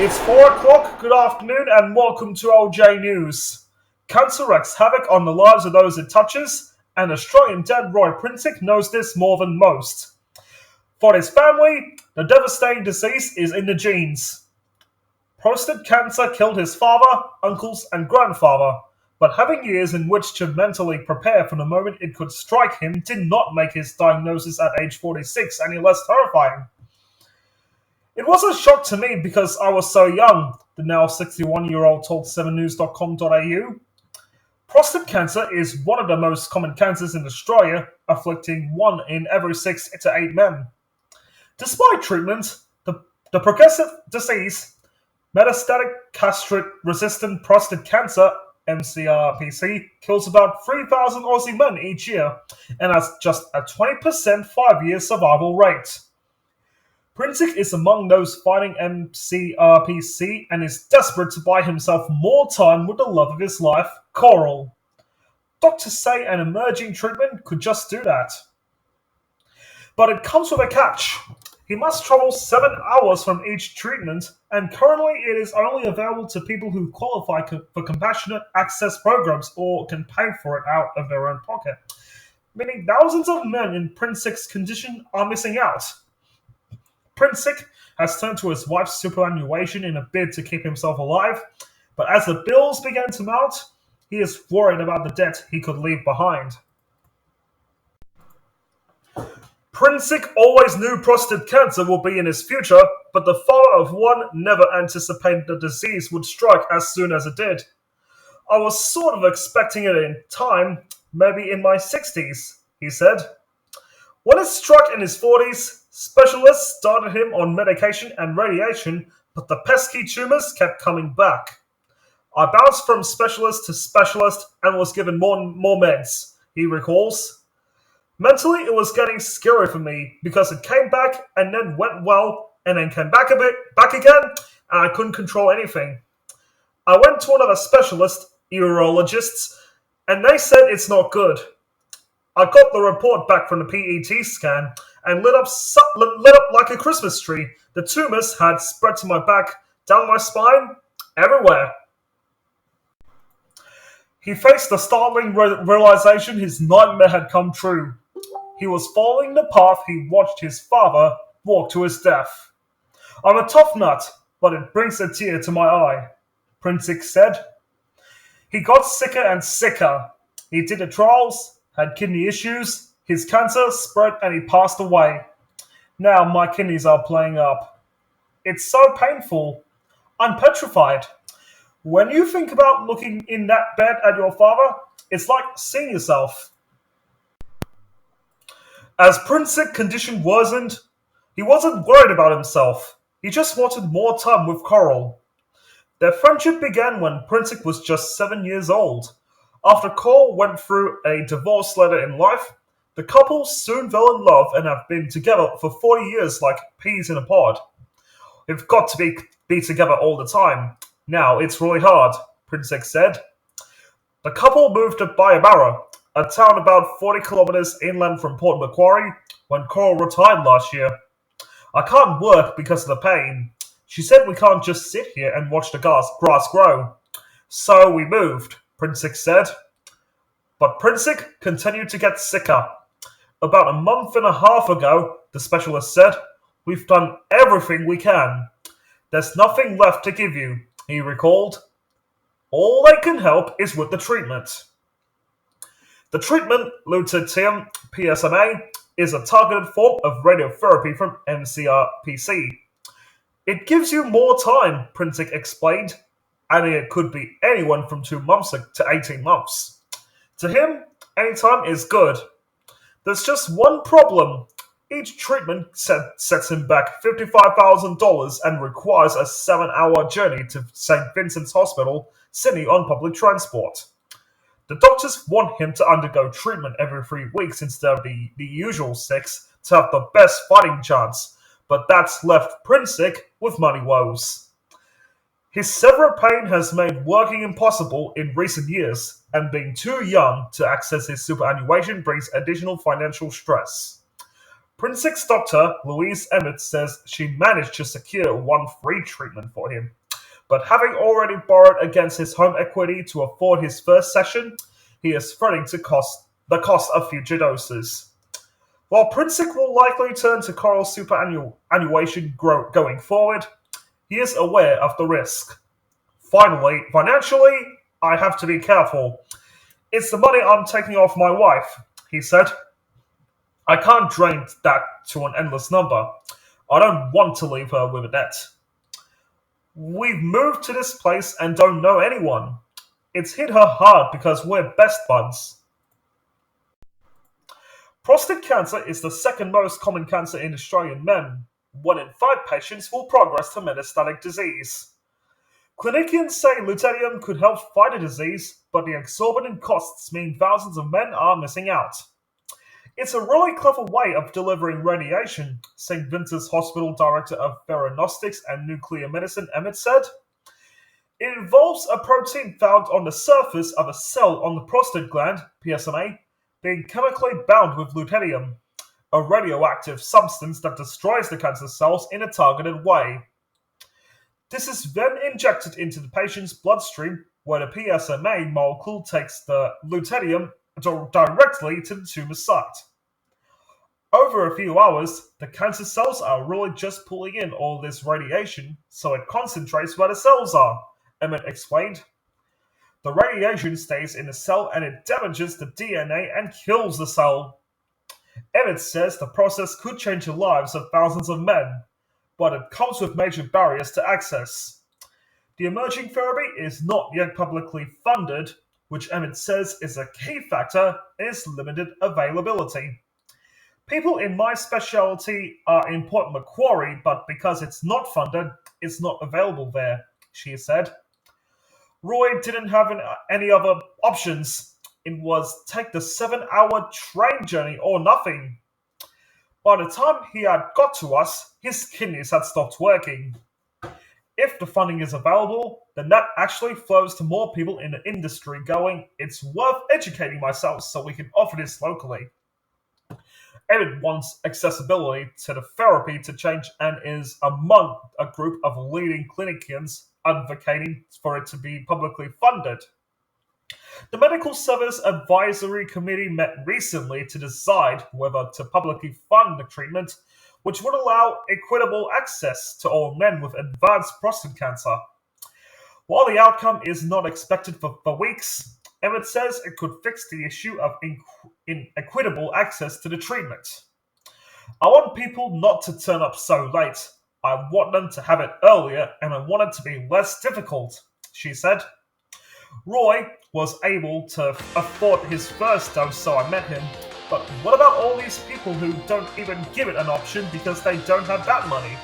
It's 4 o'clock, good afternoon, and welcome to OJ News. Cancer wreaks havoc on the lives of those it touches, and Australian dad Roy Princic knows this more than most. For his family, the devastating disease is in the genes. Prostate cancer killed his father, uncles, and grandfather, but having years in which to mentally prepare for the moment it could strike him did not make his diagnosis at age 46 any less terrifying. It was a shock to me because I was so young, the now 61-year-old told 7news.com.au. Prostate cancer is one of the most common cancers in Australia, afflicting 1 in every 6 to 8 men. Despite treatment, the progressive disease, metastatic castrate-resistant prostate cancer, mCRPC, kills about 3,000 Aussie men each year and has just a 20% 5-year survival rate. Princic is among those fighting mCRPC and is desperate to buy himself more time with the love of his life, Coral. Doctors say an emerging treatment could just do that. But it comes with a catch. He must travel 7 hours from each treatment, and currently it is only available to people who qualify for compassionate access programs or can pay for it out of their own pocket. Meaning thousands of men in Princic's condition are missing out. Princic has turned to his wife's superannuation in a bid to keep himself alive, but as the bills began to mount, he is worried about the debt he could leave behind. Princic always knew prostate cancer would be in his future, but the father of one never anticipated the disease would strike as soon as it did. I was sort of expecting it in time, maybe in my 60s, he said. When it struck in his 40s, specialists started him on medication and radiation, but the pesky tumours kept coming back. I bounced from specialist to specialist and was given more meds, he recalls. Mentally, it was getting scary for me because it came back and then went well and then came back again, and I couldn't control anything. I went to another specialist, urologist, and they said it's not good. I got the report back from the PET scan and lit up like a Christmas tree. The tumours had spread to my back, down my spine, everywhere. He faced the startling realization his nightmare had come true. He was following the path he watched his father walk to his death. I'm a tough nut, but it brings a tear to my eye, Princic said. He got sicker and sicker. He did the trials, had kidney issues, his cancer spread and he passed away. Now my kidneys are playing up. It's so painful. I'm petrified. When you think about looking in that bed at your father, it's like seeing yourself. As Princic's condition worsened, he wasn't worried about himself. He just wanted more time with Coral. Their friendship began when Princic was just 7 years old. After Coral went through a divorce later in life, the couple soon fell in love and have been together for 40 years like peas in a pod. We've got to be together all the time. Now it's really hard, Princic said. The couple moved to Bayabara, a town about 40 kilometers inland from Port Macquarie, when Coral retired last year. I can't work because of the pain. She said we can't just sit here and watch the grass grow. So we moved, Princic said. But Princic continued to get sicker. About a month and a half ago, the specialist said, we've done everything we can. There's nothing left to give you, he recalled. All they can help is with the treatment. The treatment, lutetium PSMA, is a targeted form of radiotherapy from mCRPC. It gives you more time, Princic explained, adding it could be anyone from 2 months to 18 months. To him, any time is good. There's just one problem. Each treatment sets him back $55,000 and requires a 7-hour journey to St. Vincent's Hospital, Sydney on public transport. The doctors want him to undergo treatment every 3 weeks instead of the usual 6 to have the best fighting chance, but that's left Princic with money woes. His severe pain has made working impossible in recent years, and being too young to access his superannuation brings additional financial stress. Princic's doctor, Louise Emmett, says she managed to secure one free treatment for him, but having already borrowed against his home equity to afford his first session, he is threatening the cost of future doses. While Princic will likely turn to coral superannuation going forward, he is aware of the risk. Finally, financially, I have to be careful. It's the money I'm taking off my wife, he said. I can't drain that to an endless number. I don't want to leave her with a debt. We've moved to this place and don't know anyone. It's hit her hard because we're best buds. Prostate cancer is the second most common cancer in Australian men. 1 in 5 patients will progress to metastatic disease. Clinicians say lutetium could help fight the disease, but the exorbitant costs mean thousands of men are missing out. It's a really clever way of delivering radiation, St. Vincent's Hospital Director of Theranostics and Nuclear Medicine Emmett said. It involves a protein found on the surface of a cell on the prostate gland, PSMA, being chemically bound with lutetium, a radioactive substance that destroys the cancer cells in a targeted way. This is then injected into the patient's bloodstream, where the PSMA molecule takes the lutetium directly to the tumor site. Over a few hours, the cancer cells are really just pulling in all this radiation, so it concentrates where the cells are, Emmett explained. The radiation stays in the cell and it damages the DNA and kills the cell. Emmett says the process could change the lives of thousands of men, but it comes with major barriers to access. The emerging therapy is not yet publicly funded, which Emmett says is a key factor in its limited availability. People in my specialty are in Port Macquarie, but because it's not funded, it's not available there, she said. Roy didn't have any other options. It was take the 7-hour train journey or nothing. By the time he had got to us, his kidneys had stopped working. If the funding is available, then that actually flows to more people in the industry going, it's worth educating myself so we can offer this locally. Emmett wants accessibility to the therapy to change and is among a group of leading clinicians advocating for it to be publicly funded. The Medical Service Advisory Committee met recently to decide whether to publicly fund the treatment, which would allow equitable access to all men with advanced prostate cancer. While the outcome is not expected for weeks, Emmett says it could fix the issue of inequitable access to the treatment. I want people not to turn up so late. I want them to have it earlier and I want it to be less difficult, she said. Roy was able to afford his first dose, so I met him. But what about all these people who don't even give it an option because they don't have that money?